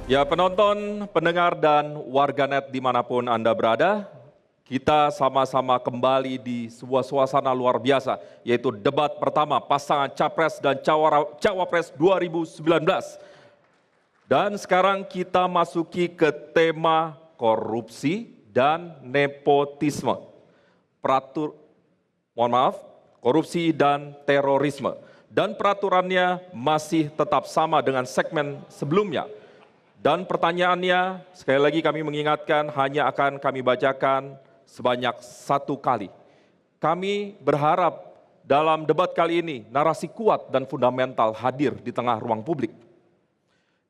Ya penonton, pendengar, dan warganet dimanapun Anda berada, kita sama-sama kembali di sebuah suasana luar biasa, yaitu debat pertama pasangan Capres dan Cawapres 2019. Dan sekarang kita masuki ke tema korupsi dan nepotisme. Korupsi dan terorisme. Dan peraturannya masih tetap sama dengan segmen sebelumnya. Dan pertanyaannya, sekali lagi kami mengingatkan, hanya akan kami bacakan sebanyak 1 kali. Kami berharap dalam debat kali ini, narasi kuat dan fundamental hadir di tengah ruang publik.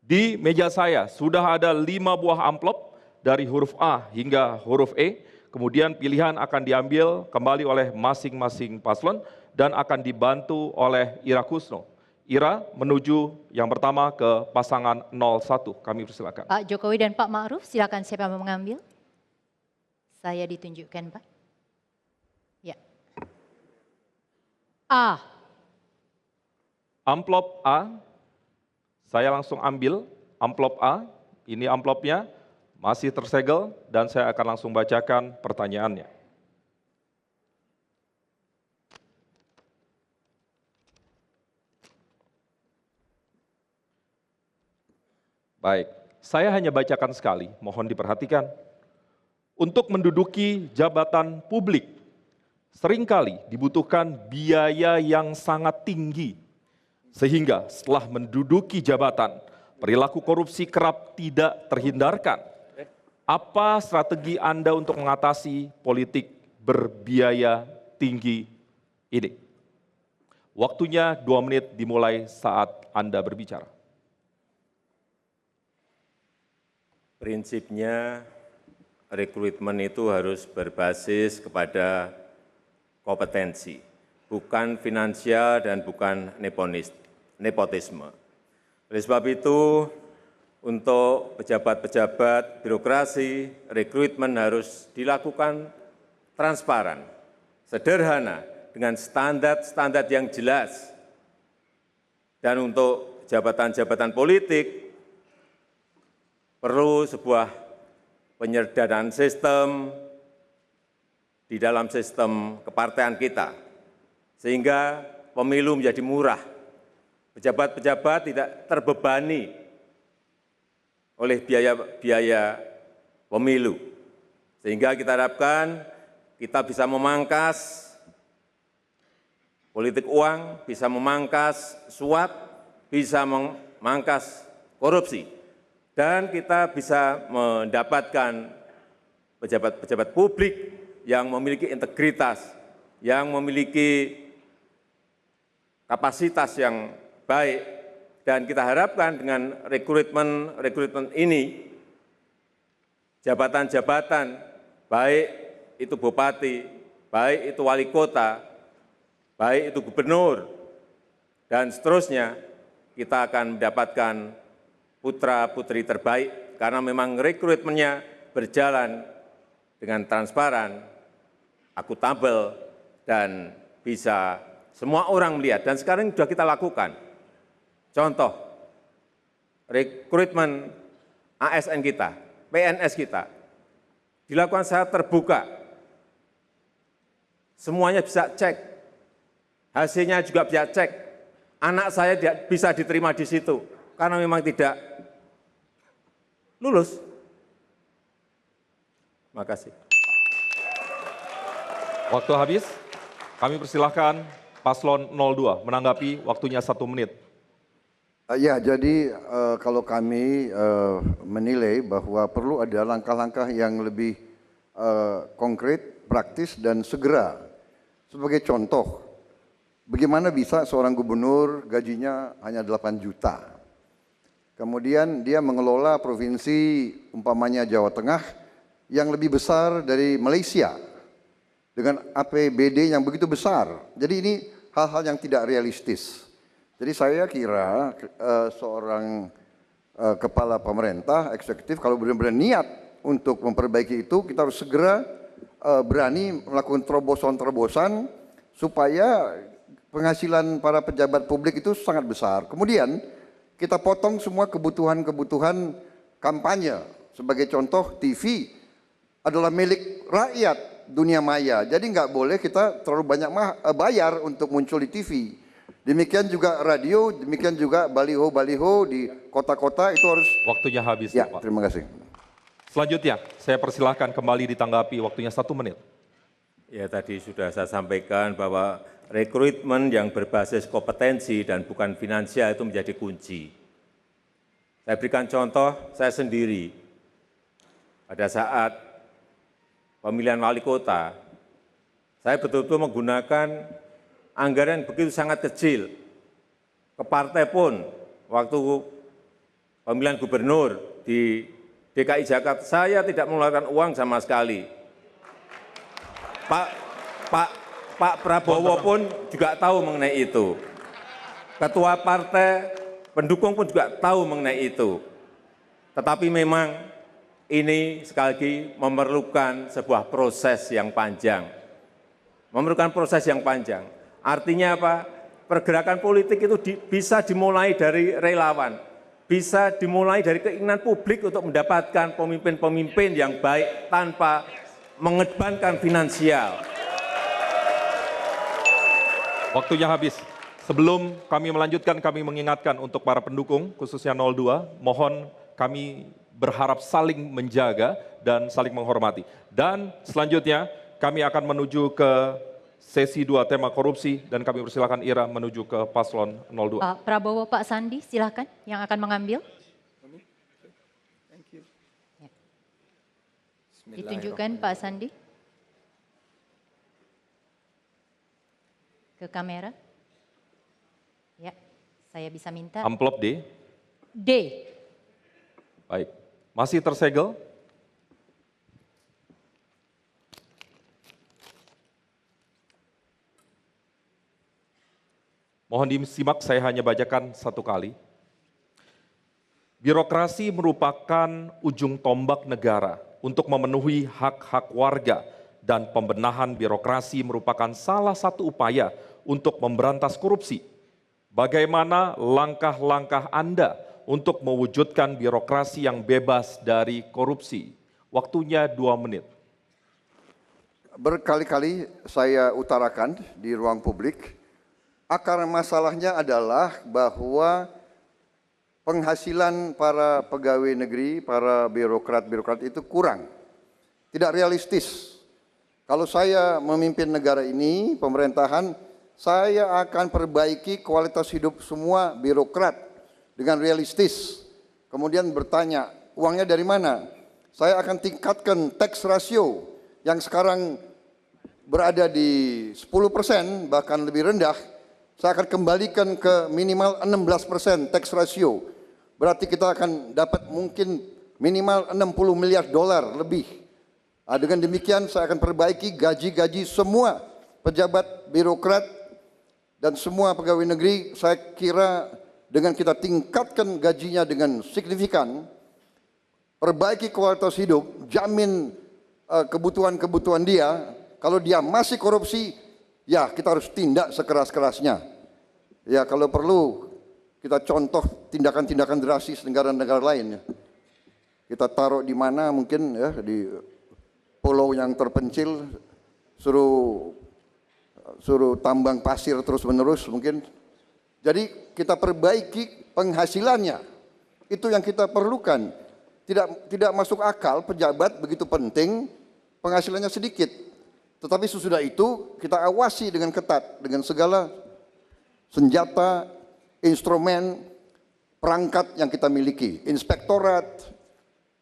Di meja saya sudah ada 5 buah amplop dari huruf A hingga huruf E, kemudian pilihan akan diambil kembali oleh masing-masing paslon dan akan dibantu oleh Ira Kusno. Ira menuju yang pertama ke pasangan 01. Kami persilakan. Pak Jokowi dan Pak Ma'ruf, silakan siapa yang mau mengambil? Saya ditunjukkan, Pak. Ya. A. Amplop A, saya langsung ambil amplop A. Ini amplopnya masih tersegel dan saya akan langsung bacakan pertanyaannya. Baik, saya hanya bacakan sekali, mohon diperhatikan. Untuk menduduki jabatan publik, seringkali dibutuhkan biaya yang sangat tinggi. Sehingga setelah menduduki jabatan, perilaku korupsi kerap tidak terhindarkan. Apa strategi Anda untuk mengatasi politik berbiaya tinggi ini? Waktunya 2 menit dimulai saat Anda berbicara. Prinsipnya rekrutmen itu harus berbasis kepada kompetensi, bukan finansial dan bukan nepotisme. Oleh sebab itu, untuk pejabat-pejabat birokrasi, rekrutmen harus dilakukan transparan, sederhana, dengan standar-standar yang jelas. Dan untuk jabatan-jabatan politik, perlu sebuah penyederhanaan sistem di dalam sistem kepartean kita, sehingga pemilu menjadi murah. Pejabat-pejabat tidak terbebani oleh biaya pemilu, sehingga kita harapkan kita bisa memangkas politik uang, bisa memangkas suap, bisa memangkas korupsi. Dan kita bisa mendapatkan pejabat-pejabat publik yang memiliki integritas, yang memiliki kapasitas yang baik. Dan kita harapkan dengan rekrutmen ini, jabatan-jabatan, baik itu bupati, baik itu wali kota, baik itu gubernur, dan seterusnya, kita akan mendapatkan putra-putri terbaik, karena memang rekrutmennya berjalan dengan transparan, akuntabel, dan bisa semua orang melihat. Dan sekarang sudah kita lakukan. Contoh, rekrutmen ASN kita, PNS kita, dilakukan secara terbuka. Semuanya bisa cek, hasilnya juga bisa cek. Anak saya bisa diterima di situ, karena memang tidak lulus. Terima kasih. Waktu habis, kami persilahkan paslon 02 menanggapi, waktunya 1 menit. Ya, jadi kalau kami menilai bahwa perlu ada langkah-langkah yang lebih konkret, praktis, dan segera. Sebagai contoh, bagaimana bisa seorang gubernur gajinya hanya 8 juta. Kemudian dia mengelola provinsi umpamanya Jawa Tengah yang lebih besar dari Malaysia dengan APBD yang begitu besar. Jadi ini hal-hal yang tidak realistis. Jadi saya kira seorang kepala pemerintah eksekutif kalau benar-benar niat untuk memperbaiki itu, kita harus segera berani melakukan terobosan-terobosan supaya penghasilan para pejabat publik itu sangat besar. Kemudian kita potong semua kebutuhan-kebutuhan kampanye. Sebagai contoh, TV adalah milik rakyat dunia maya. Jadi nggak boleh kita terlalu banyak bayar untuk muncul di TV. Demikian juga radio, demikian juga baliho-baliho di kota-kota itu harus. Waktunya habis, Ya, Pak. terima kasih. Selanjutnya, saya persilahkan kembali ditanggapi, waktunya 1 menit. Ya, tadi sudah saya sampaikan bahwa rekrutmen yang berbasis kompetensi dan bukan finansial itu menjadi kunci. Saya berikan contoh saya sendiri. Pada saat pemilihan wali kota, saya betul-betul menggunakan anggaran yang begitu sangat kecil. Ke partai pun, waktu pemilihan gubernur di DKI Jakarta, saya tidak mengeluarkan uang sama sekali. Pak Prabowo pun juga tahu mengenai itu. Ketua partai, pendukung pun juga tahu mengenai itu. Tetapi memang ini sekali lagi memerlukan sebuah proses yang panjang. Memerlukan proses yang panjang. Artinya apa? Pergerakan politik itu bisa dimulai dari relawan. Bisa dimulai dari keinginan publik untuk mendapatkan pemimpin-pemimpin yang baik tanpa mengedepankan finansial. Waktunya habis. Sebelum kami melanjutkan, kami mengingatkan untuk para pendukung, khususnya 02, mohon kami berharap saling menjaga dan saling menghormati. Dan selanjutnya kami akan menuju ke sesi 2 tema korupsi dan kami persilakan Ira menuju ke paslon 02. Pak Prabowo, Pak Sandi, silakan yang akan mengambil. Ya. Ditunjukkan Pak Sandi ke kamera. Ya, saya bisa minta Amplop D. D. Baik. Masih tersegel? Mohon disimak, saya hanya bacakan 1 kali. Birokrasi merupakan ujung tombak negara untuk memenuhi hak-hak warga dan pembenahan birokrasi merupakan salah satu upaya untuk memberantas korupsi. Bagaimana langkah-langkah Anda untuk mewujudkan birokrasi yang bebas dari korupsi? Waktunya 2 menit. Berkali-kali saya utarakan di ruang publik, akar masalahnya adalah bahwa penghasilan para pegawai negeri, para birokrat-birokrat itu kurang, tidak realistis. Kalau saya memimpin negara ini, pemerintahan, saya akan perbaiki kualitas hidup semua birokrat dengan realistis. Kemudian bertanya, uangnya dari mana? Saya akan tingkatkan tax ratio yang sekarang berada di 10%, bahkan lebih rendah. Saya akan kembalikan ke minimal 16% tax ratio. Berarti kita akan dapat mungkin minimal 60 miliar dolar lebih. Dengan demikian saya akan perbaiki gaji-gaji semua pejabat birokrat dan semua pegawai negeri. Saya kira dengan kita tingkatkan gajinya dengan signifikan, perbaiki kualitas hidup, jamin kebutuhan-kebutuhan dia. Kalau dia masih korupsi, ya kita harus tindak sekeras-kerasnya. Ya kalau perlu kita contoh tindakan-tindakan drastis negara-negara lain. Ya. Kita taruh di mana mungkin ya di pulau yang terpencil, suruh tambang pasir terus-menerus mungkin. Jadi kita perbaiki penghasilannya. Itu yang kita perlukan. Tidak masuk akal pejabat begitu penting, penghasilannya sedikit. Tetapi sesudah itu kita awasi dengan ketat, dengan segala senjata, instrumen, perangkat yang kita miliki. Inspektorat,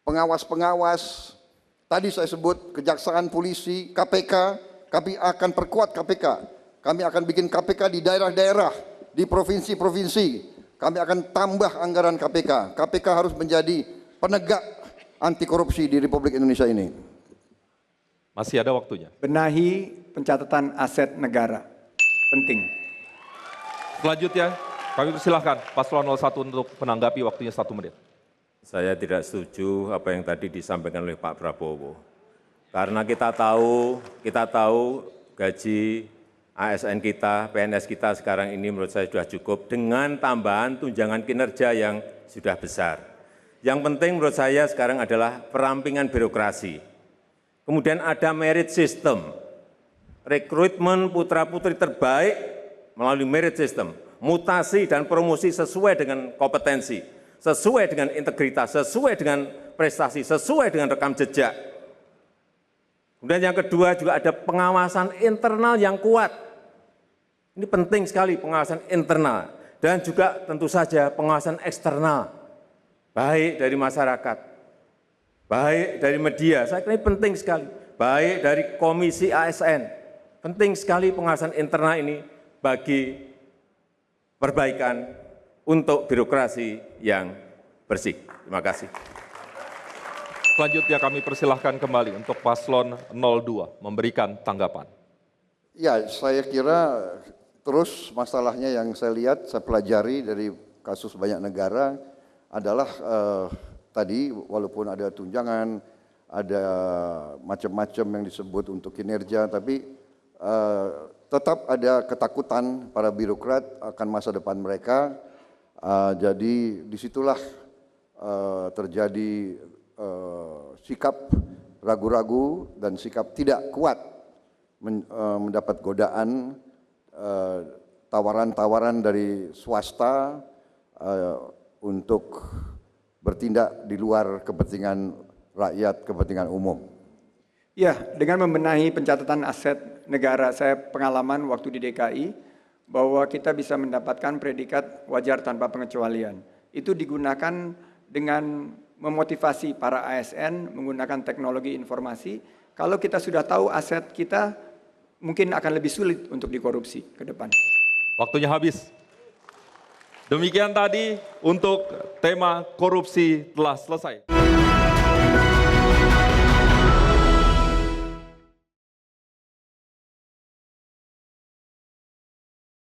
pengawas-pengawas, tadi saya sebut kejaksaan, polisi, KPK, kami akan perkuat KPK. Kami akan bikin KPK di daerah-daerah, di provinsi-provinsi. Kami akan tambah anggaran KPK. KPK harus menjadi penegak anti korupsi di Republik Indonesia ini. Masih ada waktunya. Benahi pencatatan aset negara. Penting. Selanjutnya, kami persilahkan Paslon 01 untuk menanggapi, waktunya 1 menit. Saya tidak setuju apa yang tadi disampaikan oleh Pak Prabowo. Karena kita tahu gaji ASN kita, PNS kita sekarang ini menurut saya sudah cukup dengan tambahan tunjangan kinerja yang sudah besar. Yang penting menurut saya sekarang adalah perampingan birokrasi. Kemudian ada merit system, rekrutmen putra-putri terbaik melalui merit system, mutasi dan promosi sesuai dengan kompetensi, sesuai dengan integritas, sesuai dengan prestasi, sesuai dengan rekam jejak. Kemudian yang kedua juga ada pengawasan internal yang kuat. Ini penting sekali pengawasan internal dan juga tentu saja pengawasan eksternal, baik dari masyarakat, baik dari media, saya kira ini penting sekali, baik dari Komisi ASN, penting sekali pengawasan internal ini bagi perbaikan untuk birokrasi yang bersih. Terima kasih. Selanjutnya kami persilahkan kembali untuk paslon 02 memberikan tanggapan. Ya, saya kira terus masalahnya yang saya lihat, saya pelajari dari kasus banyak negara adalah tadi walaupun ada tunjangan, ada macam-macam yang disebut untuk kinerja, tapi tetap ada ketakutan para birokrat akan masa depan mereka. Jadi disitulah terjadi sikap ragu-ragu dan sikap tidak kuat mendapat godaan tawaran-tawaran dari swasta untuk bertindak di luar kepentingan rakyat, kepentingan umum. Ya, dengan membenahi pencatatan aset negara, saya pengalaman waktu di DKI bahwa kita bisa mendapatkan predikat wajar tanpa pengecualian. Itu digunakan dengan memotivasi para ASN menggunakan teknologi informasi. Kalau kita sudah tahu aset kita, mungkin akan lebih sulit untuk dikorupsi ke depan. Waktunya habis. Demikian tadi untuk tema korupsi telah selesai.